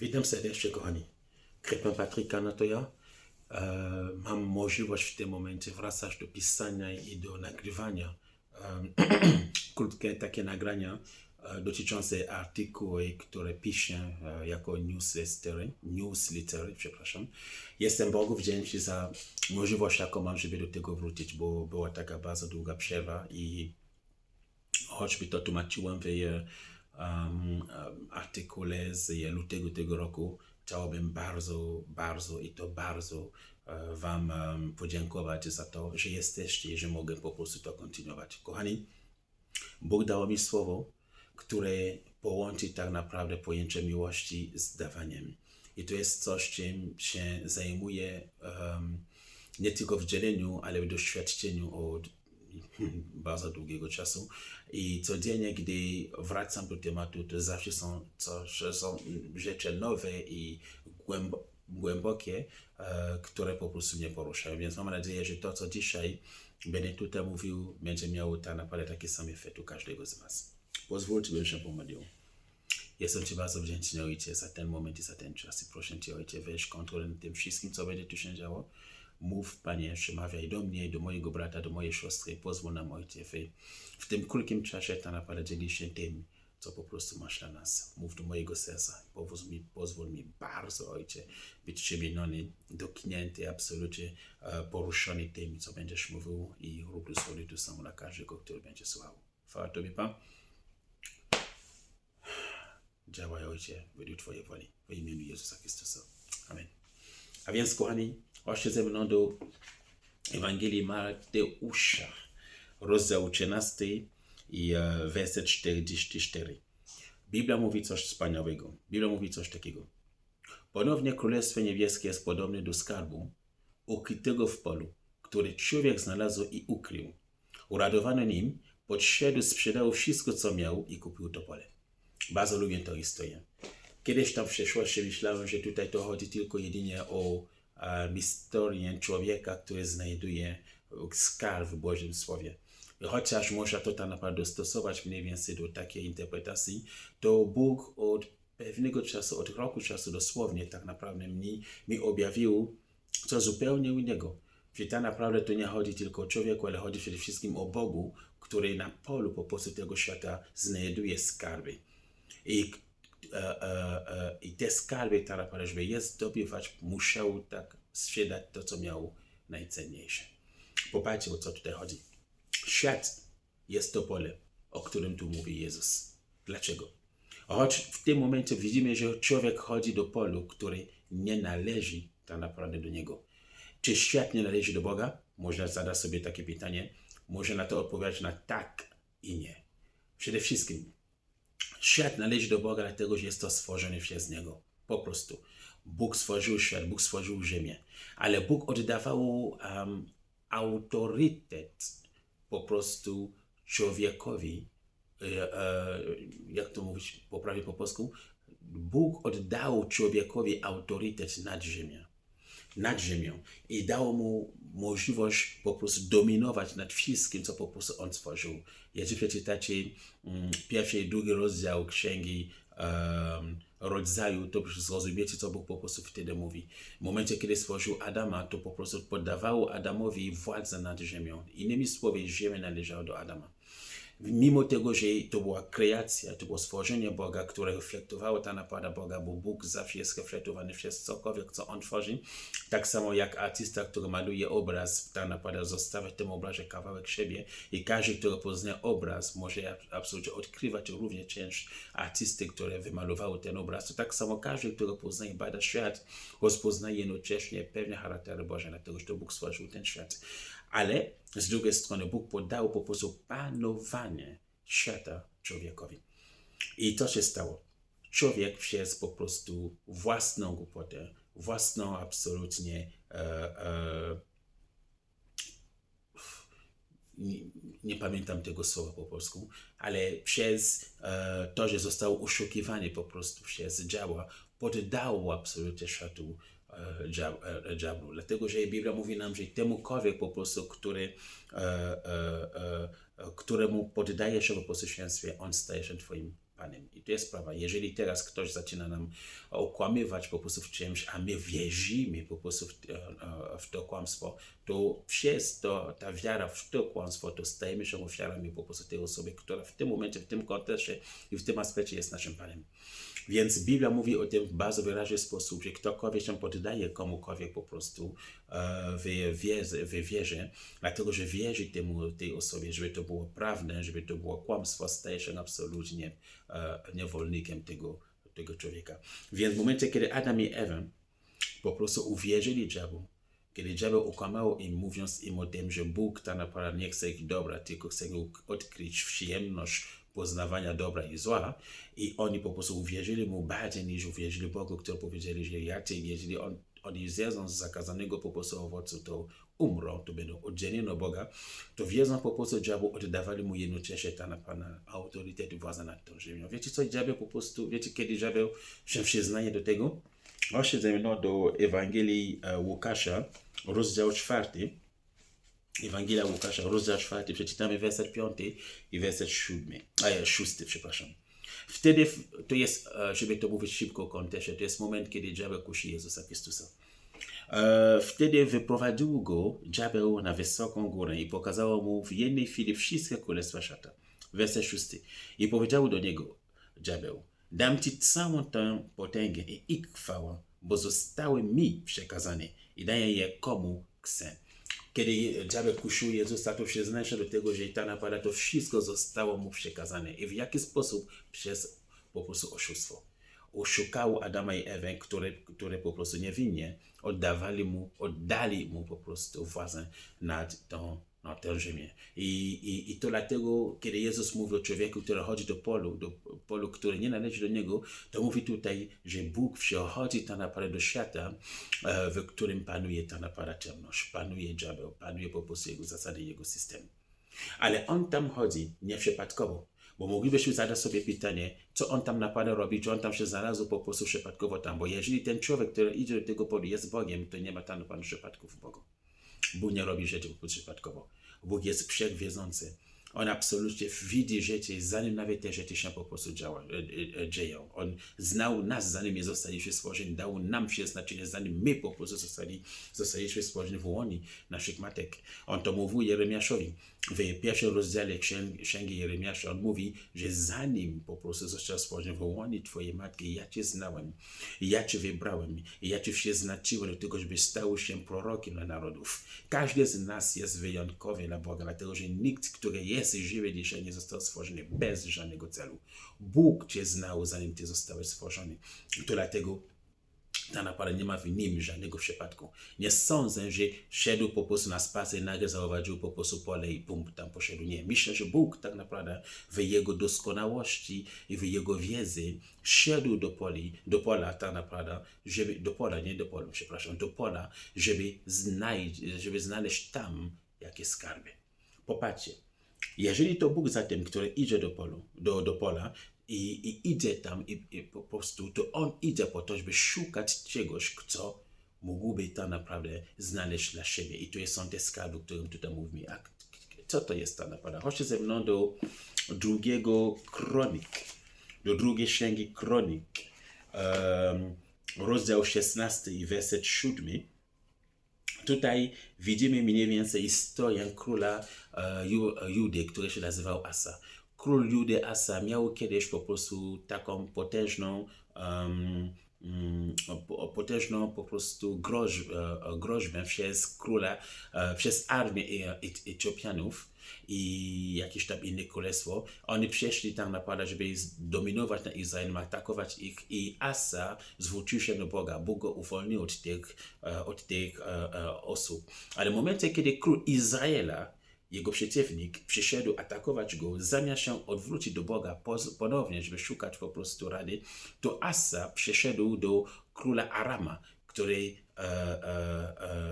Witam serdecznie, kochani. Krypem Patryka Natoja. Mam możliwość w tym momencie wracać do pisania i do nagrywania krótkie takie nagrania dotyczące artykuły, które piszę jako newslettery, przepraszam. Jestem Bogu wdzięczny za możliwość, jaką mam, żeby do tego wrócić, bo była taka bardzo długa przerwa i choćby to tłumaczyłem w artykule z lutego tego roku, chciałbym bardzo i to bardzo Wam podziękować za to, że jesteście i że mogę po prostu to kontynuować. Kochani, Bóg dał mi słowo, które połączy tak naprawdę pojęcie miłości z dawaniem. I to jest coś, czym się zajmuję nie tylko w dzieleniu, ale w doświadczeniu od bardzo długiego czasu. I codziennie, gdy wracam do tematu, to zawsze są rzeczy nowe i głębokie, które po prostu mnie poruszają. Więc mam nadzieję, że to, co dzisiaj będę tutaj mówił, będzie miało tak naprawdę taki sam efekt u każdego z Was. Pozwólcie, bym się pomodlił. Jestem Ci bardzo wdzięczny, Ojcze, za ten moment i za ten czas. I proszę Cię, Ojcze, weź kontrolę nad tym wszystkim, co będzie tu się działo. Mów, Panie, przemawiaj do mnie, do mojego brata, do mojej siostry. Pozwól nam, Ojcze, w tym krótkim czasie tak naprawdę dzielić się tym, co po prostu masz dla nas. Mów do mojego serca. Pozwól mi bardzo, Ojcze, być przemieniony, dotknięty, absolutnie poruszony tym, co będziesz mówił i rób to samo dla każdego, który będzie słuchał. Chwała Tobie, Pan. Działaj, Ojcze, według Twojej woli. W imieniu Jezusa Chrystusa. Amen. A więc, kochani, chodźcie ze mną do Ewangelii Mateusza, rozdział 13 i werset 44. Biblia mówi coś wspaniałego. Biblia mówi coś takiego. Ponownie Królestwo Niebieskie jest podobne do skarbu ukrytego w polu, który człowiek znalazł i ukrył. Uradowany nim, podszedł, sprzedał wszystko, co miał i kupił to pole. Bardzo lubię tę historię. Kiedyś tam w przeszłości myślałem, że tutaj to chodzi tylko jedynie o historię człowieka, który znajduje skarb w Bożym Słowie. Chociaż można to tak naprawdę dostosować mniej więcej do takiej interpretacji, to Bóg od pewnego czasu, od roku czasu dosłownie tak naprawdę mi objawił coś zupełnie innego. Że tak naprawdę to nie chodzi tylko o człowieku, ale chodzi przede wszystkim o Bogu, który na polu po prostu tego świata znajduje skarby. I te skarby, tak naprawdę, żeby je zdobywać, musiał tak sprzedać to, co miał najcenniejsze. Popatrzcie, o co tutaj chodzi. Świat jest to pole, o którym tu mówi Jezus. Dlaczego? Choć w tym momencie widzimy, że człowiek chodzi do polu, który nie należy tak naprawdę do niego. Czy świat nie należy do Boga? Można zadać sobie takie pytanie. Można na to odpowiedzieć na tak i nie. Przede wszystkim świat należy do Boga, dlatego że jest to stworzone przez Niego. Po prostu. Bóg stworzył świat, Bóg stworzył ziemię. Ale Bóg oddawał autorytet po prostu człowiekowi. Jak to mówić poprawnie po polsku? Bóg oddał człowiekowi autorytet nad ziemią i dał mu możliwość po prostu dominować nad wszystkim, co po prostu on stworzył. Jeżeli przeczytacie pierwszy i drugi rozdział Księgi Rodzaju, to zrozumiecie, co Bóg po prostu wtedy mówi. W momencie, kiedy stworzył Adama, to po prostu poddawał Adamowi władzę nad ziemią. Innymi słowy, ziemia należała do Adama. Mimo tego, że to była kreacja, to było stworzenie Boga, które reflektowało tak naprawdę Boga, bo Bóg zawsze jest reflektowany przez cokolwiek, co On tworzy. Tak samo jak artysta, który maluje obraz, tak naprawdę zostawia w tym obrazie kawałek siebie i każdy, kto poznaje obraz, może absolutnie odkrywać również część artysty, które wymalowały ten obraz. To tak samo każdy, kto poznaje, bada świat, rozpoznaje jednocześnie pewne charaktery Boże, dlatego że to Bóg stworzył ten świat. Ale z drugiej strony Bóg podał po prostu panowanie świata człowiekowi. I to się stało. Człowiek przez po prostu własną głupotę, własną absolutnie nie pamiętam tego słowa po polsku, ale przez to, że został oszukiwany po prostu przez diabła, poddał absolutnie światu diabłu. Dlatego, że Biblia mówi nam, że temukolwiek po prostu, któremu poddaje się po posłuszeństwie, on staje się twoim Panem. I to jest sprawa. Jeżeli teraz ktoś zaczyna nam okłamywać po prostu w czymś, a my wierzymy po prostu w to kłamstwo, to przez to, ta wiara w to kłamstwo, to stajemy się ofiarami po prostu tej osoby, która w tym momencie, w tym kontekście i w tym aspekcie jest naszym Panem. Więc Biblia mówi o tym w bardzo wyraźny sposób, że ktokolwiek się poddaje komukolwiek po prostu w wierze, dlatego że wierzy tej osobie, żeby to było prawdę, żeby to było kłamstwo, staje się absolutnie niewolnikiem tego człowieka. Więc w momencie, kiedy Adam i Ewa po prostu uwierzyli diabłu, kiedy diabeł okłamał im, mówiąc im o tym, że Bóg tak naprawdę nie chce ich dobra, tylko chce odkryć przyjemność poznawania dobra i zła, i oni po prostu uwierzyli mu bardziej niż uwierzyli Bogu, którzy powiedzieli, że jeżeli oni zjedzą z zakazanego po prostu owocu, to umrą, to będą oddzieleni od Boga, to wiedząc po prostu diabłu, oddawali mu jednocześnie Pana autorytet i władzę nad tą ziemią. Wiecie co, diabeł po prostu, wiecie kiedy diabeł się przyznaje do tego? Chodźcie ze mną do Ewangelii Łukasza, rozdział 4. Ewangelia Łukasza, rozdział 4, przeczytamy werset 5 i werset 6, przepraszam. Wtedy, to jest, żeby to mówić szybko w kontekście, to jest moment, kiedy diabeł kusi Jezusa Chrystusa. Wtedy wyprowadził go diabeł na wysoką górę i pokazał mu w jednej chwili wszystkie królestwa świata. Werset 6. I powiedział do niego diabeł: dam ci całą tę potęgę i chwałę, bo zostały mi przekazane i daję je komu chcę. Kiedy diabeł kusił Jezusa, to przyznaje się do tego, że ta napada, to wszystko zostało mu przekazane. I w jaki sposób? Przez po prostu oszustwo. Oszukał Adama i Ewę, które po prostu niewinnie oddali mu po prostu władzę nad tę ziemię. I to dlatego, kiedy Jezus mówi o człowieku, który chodzi do polu, który nie należy do niego, to mówi tutaj, że Bóg przychodzi tak naprawdę do świata, w którym panuje tak naprawdę ciemność, panuje diabeł, panuje po prostu jego zasady, jego system. Ale on tam chodzi nieprzypadkowo, bo moglibyśmy zadać sobie pytanie, co on tam naprawdę robi, czy on tam się znalazł po prostu przypadkowo tam, bo jeżeli ten człowiek, który idzie do tego polu, jest Bogiem, to nie ma tam naprawdę przypadków w Bogu. Bóg nie robi rzeczy po prostu przypadkowo. Bóg jest wszechwiedzący. On absolutnie widzi rzeczy, zanim nawet te rzeczy się po prostu dzieją. On znał nas, zanim my zostaliśmy stworzeni, dał nam przeznaczenie, zanim my po prostu zostaliśmy stworzeni w łonie naszych matek. On to mówił Jeremiaszowi. W pierwszym rozdziale Księgi Jeremiasza on mówi, że zanim po prostu został stworzony w łonie twojej matki, ja cię znałem, ja cię wybrałem, ja cię przeznaczyłem do tego, żeby stał się prorokiem dla narodów. Każdy z nas jest wyjątkowy dla Boga, dlatego że nikt, który jest żywy dzisiaj, nie został stworzony bez żadnego celu. Bóg cię znał, zanim ty zostałeś stworzony. To dlatego tak naprawdę nie ma w nim żadnego przypadku. Nie sądzę, że szedł po prostu na spacer i nagle zauważył po prostu pole i tam poszedł. Nie. Myślę, że Bóg tak naprawdę w jego doskonałości i w jego wiedzy szedł do pola tak naprawdę, żeby znaleźć tam jakieś skarby. Popatrzcie. Jeżeli to Bóg zatem, który idzie do pola i idzie tam i po prostu, to on idzie po to, żeby szukać czegoś, co mógłby tak naprawdę znaleźć dla siebie. I to są te skarby, o którym tutaj mówimy. A co to jest tak naprawdę? Chodźcie ze mną do drugiej księgi Kronik, rozdział 16 i werset 7. Tutaj widzimy mniej więcej historię króla Judy, który się nazywał Asa. Król Judy Asa miał kiedyś po prostu taką potężną po prostu groźbę przez armię Etiopianów i jakieś tam inne królestwo. Oni przyszli tam naprawdę, żeby dominować nad Izraelem, atakować ich, i Asa zwrócił się do Boga. Bóg go uwolnił od tych osób. Ale w momencie, kiedy król Izraela, jego przeciwnik, przyszedł atakować go, zamiast się odwrócić do Boga ponownie, żeby szukać po prostu rady, to Asa przyszedł do króla Arama, który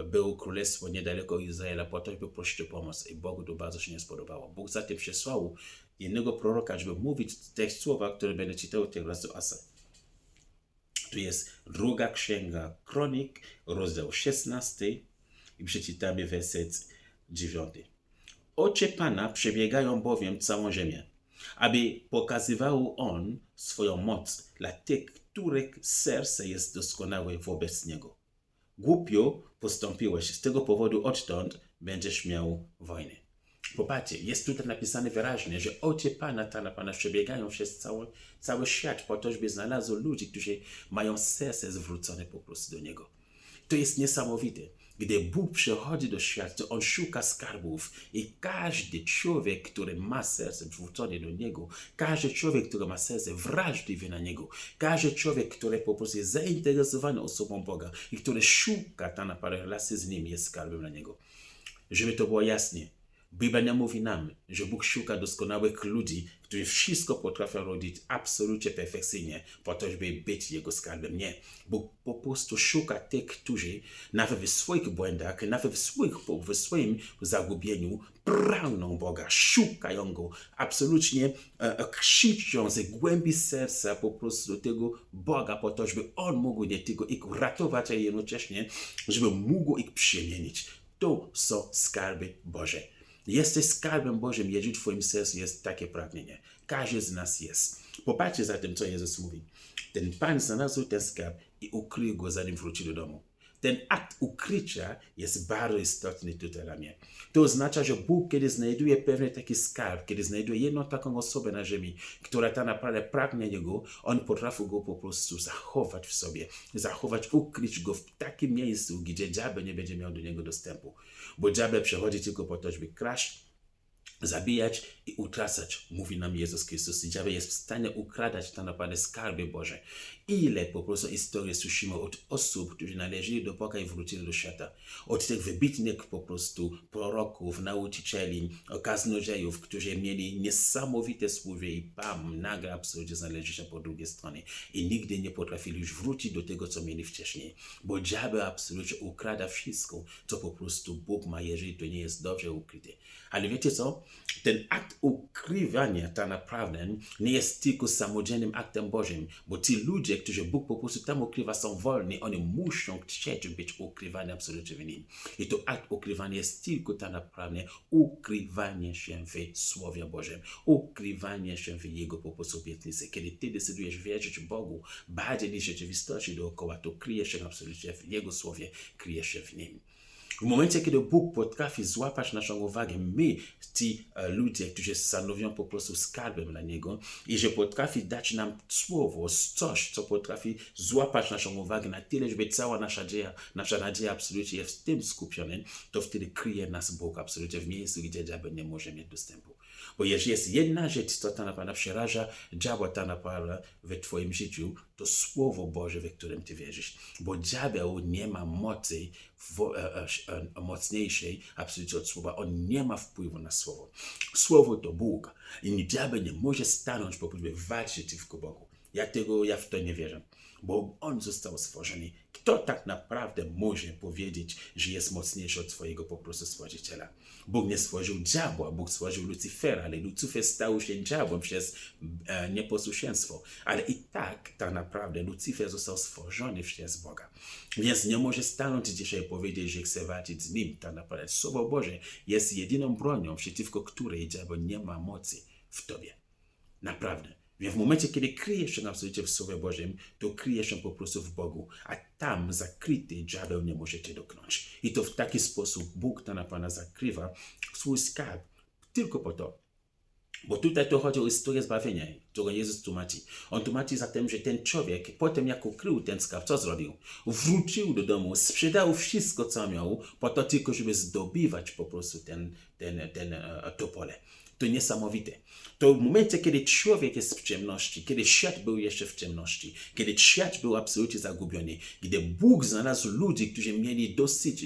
był królestwo niedaleko Izraela, po to, by prosić o pomoc, i Bogu to bardzo się nie spodobało. Bóg zatem przesłał jednego proroka, żeby mówić te słowa, które będę czytał teraz do Asa. To jest druga księga Kronik, rozdział 16 i przeczytamy werset 9. Oczy Pana przebiegają bowiem całą ziemię, aby pokazywał on swoją moc dla tych, których serce jest doskonałe wobec niego. Głupio postąpiłeś, z tego powodu odtąd będziesz miał wojnę. Popatrzcie, jest tutaj napisane wyraźnie, że oczy Pana przebiegają przez cały świat po to, żeby znalazł ludzi, którzy mają serce zwrócone po prostu do Niego. To jest niesamowite. Gdy Bóg przychodzi do świata, to On szuka skarbów i każdy człowiek, który ma serce zwrócone do Niego, każdy człowiek, który ma serce wrażliwe na Niego, każdy człowiek, który po prostu jest zainteresowany osobą Boga i który szuka ta naprawdę relacji z Nim, jest skarbem na Niego. Żeby to było jasne, Biblia nie mówi nam, że Bóg szuka doskonałych ludzi, którzy wszystko potrafią robić absolutnie perfekcyjnie, po to, żeby być Jego skarbem. Nie. Bóg po prostu szuka tych, którzy nawet w swoich błędach, nawet w swoim zagubieniu pragną Boga, szukają Go, absolutnie krzyczą ze głębi serca po prostu do tego Boga, po to, żeby On mógł nie tylko ich ratować, a jednocześnie, żeby mógł ich przemienić. To są skarby Boże. Jesteś skarbem Bożym, jeżeli w twoim sercu jest takie pragnienie. Każdy z nas jest. Popatrzcie zatem, co Jezus mówi. Ten Pan znalazł ten skarb i ukrył go, zanim wrócił do domu. Ten akt ukrycia jest bardzo istotny tutaj dla mnie. To oznacza, że Bóg, kiedy znajduje pewien taki skarb, kiedy znajduje jedną taką osobę na ziemi, która tak naprawdę pragnie Niego, On potrafi go po prostu zachować w sobie, ukryć go w takim miejscu, gdzie diabeł nie będzie miał do niego dostępu. Bo diabeł przychodzi tylko po to, żeby kraść, zabijać i utracać, mówi nam Jezus Chrystus. I diabeł jest w stanie ukradać tak naprawdę skarby Boże. Ile po prostu historii słyszymy od osób, którzy należeli do Boga i wrócili do świata. Od tych wybitnych po prostu proroków, nauczycieli, kaznodziejów, którzy mieli niesamowite słowa i nagle absolutnie znaleźli się po drugiej stronie. I nigdy nie potrafili już wrócić do tego, co mieli wcześniej. Bo diabeł absolutnie ukrada wszystko, co po prostu Bóg ma, jeżeli to nie jest dobrze ukryte. Ale wiecie co? Ten akt ukrywania tak naprawdę nie jest tylko samodzielnym aktem Bożym, bo ci ludzie, którzy Bóg po prostu tam ukrywa, są wolni, oni muszą chcieć być ukrywani absolutnie w Nim. I to akt ukrywania jest tylko tak naprawdę ukrywanie się w Słowie Bożym, ukrywanie się w Jego po prostu obietnicy. Kiedy ty decydujesz wierzyć Bogu bardziej niż rzeczywistości dookoła, to kryjesz się absolutnie w Jego Słowie, kryjesz się w Nim. W momencie, kiedy Bóg potrafi złapać naszą uwagę, my, ci ludzie, którzy stanowią po prostu skarbem dla Niego, i że potrafi dać nam słowo, coś, co potrafi złapać naszą uwagę na tyle, żeby cała nasza nadzieja absolutnie jest w tym skupiona, to wtedy kryje nas Bóg absolutnie w miejscu, gdzie diabeł nie może mieć dostępu. Bo jeżeli jest jedna rzecz, co tak naprawdę przeraża diabła tak naprawdę w twoim życiu, to Słowo Boże, w którym ty wierzysz. Bo diabeł nie ma mocy mocniejszej absolutnie od Słowa. On nie ma wpływu na Słowo. Słowo to Bóg. I diabeł nie może stanąć po prostu, by walczyć przeciwko Bogu. Ja w to nie wierzę. Bo On został stworzony. Kto tak naprawdę może powiedzieć, że jest mocniejszy od swojego po prostu Stworzyciela? Bóg nie stworzył diabła, Bóg stworzył Lucyfera, ale Lucyfer stał się diabłem przez nieposłuszeństwo. Ale i tak naprawdę Lucyfer został stworzony przez Boga. Więc nie może stanąć dzisiaj powiedzieć, że chce walczyć z Nim. Tak naprawdę Słowo Boże jest jedyną bronią, przeciwko której diabeł nie ma mocy w tobie. Naprawdę. Więc w momencie, kiedy kryjesz się absolutnie w Słowie Bożym, to kryjesz się po prostu w Bogu, a tam zakryty diabeł nie może cię dotknąć. I to w taki sposób Bóg tak naprawdę zakrywa swój skarb tylko po to. Bo tutaj to chodzi o historię zbawienia, którą Jezus tłumaczy. On tłumaczy zatem, że ten człowiek, potem jak ukrył ten skarb, co zrobił? Wrócił do domu, sprzedał wszystko, co miał, po to tylko, żeby zdobywać po prostu to pole. To niesamowite. To w momencie, kiedy człowiek jest w ciemności, kiedy świat był jeszcze w ciemności, kiedy świat był absolutnie zagubiony, gdy Bóg znalazł ludzi, którzy mieli dosyć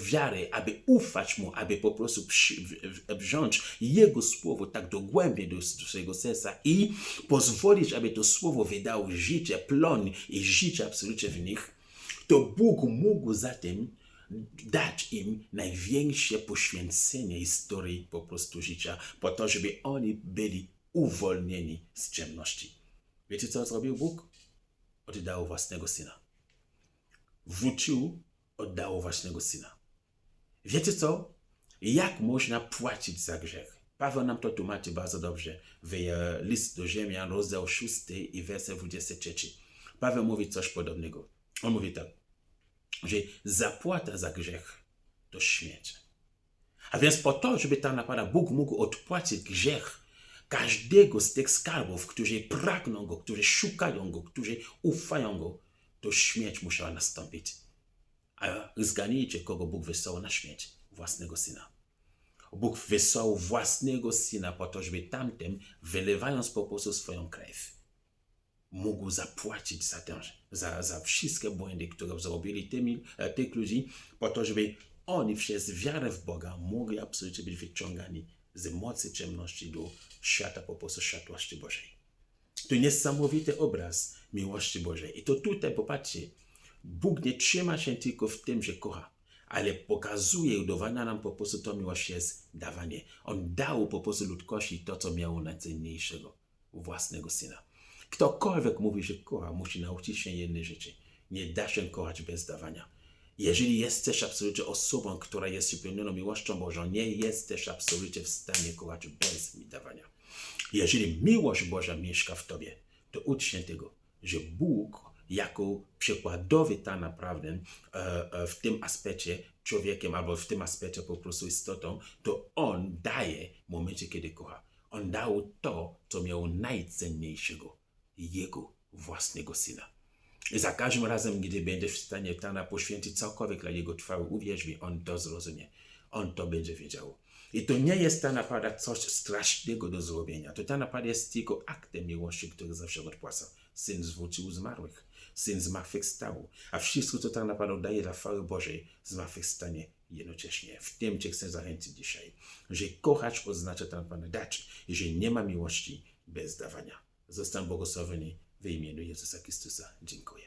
wiary, aby ufać Mu, aby po prostu wziąć Jego Słowo tak dogłębnie do swojego serca i pozwolić, aby to Słowo wydało życie, plon i życie absolutnie w nich, to Bóg mógł zatem dać im największe poświęcenie historii po prostu życia, po to, żeby oni byli uwolnieni z ciemności. Wiecie, co zrobił Bóg? Oddał własnego Syna. Wrócił, oddał własnego Syna. Wiecie co? Jak można płacić za grzech? Paweł nam to tłumaczy bardzo dobrze w list do Rzymian, rozdział 6 i werset 23. Paweł mówi coś podobnego. On mówi tak, że zapłata za grzech to śmierć. A więc po to, żeby tak naprawdę Bóg mógł odpłacić grzech każdego z tych skarbów, którzy pragną Go, którzy szukają Go, którzy ufają Go, to śmierć musiała nastąpić. A zgadnijcie, kogo Bóg wysłał na śmierć? Własnego Syna. Bóg wysłał własnego Syna po to, żeby tamten, wylewając po prostu swoją krew, mógł zapłacić za wszystkie błędy, które zrobili tych ludzi, po to, żeby oni przez wiarę w Boga mogli absolutnie być wyciągani z mocy ciemności do świata, po prostu światłości Bożej. To niesamowity obraz miłości Bożej. I to tutaj, popatrzcie, Bóg nie trzyma się tylko w tym, że kocha, ale pokazuje i udowadnia nam po prostu to miłość jest dawanie. On dał po prostu ludzkości to, co miało najcenniejszego, własnego Syna. Ktokolwiek mówi, że kocha, musi nauczyć się jednej rzeczy. Nie da się kochać bez dawania. Jeżeli jesteś absolutnie osobą, która jest wypełniona miłością Bożą, nie jesteś absolutnie w stanie kochać bez dawania. Jeżeli miłość Boża mieszka w tobie, to ucz się tego, że Bóg jako przykładowy tak naprawdę w tym aspekcie człowiekiem, albo w tym aspekcie po prostu istotą, to On daje w momencie, kiedy kocha. On dał to, co miało najcenniejszego, Jego własnego Syna. I za każdym razem, gdy będziesz w stanie poświęcić całkowicie dla Jego chwały, uwierz mi, On to zrozumie. On to będzie wiedział. I to nie jest tak naprawdę coś strasznego do zrobienia. To tak naprawdę jest tylko aktem miłości, który zawsze odpłaca. Syn zwrócił zmarłych. Syn zmartwychwstał. A wszystko, co tak naprawdę daje dla chwały Bożej, zmartwychwstanie jednocześnie. W tym Cię chcę zachęcić dzisiaj. Że kochać oznacza tak naprawdę dać. I że nie ma miłości bez dawania. Zostań błogosławiony w imieniu Jezusa Chrystusa. Dziękuję.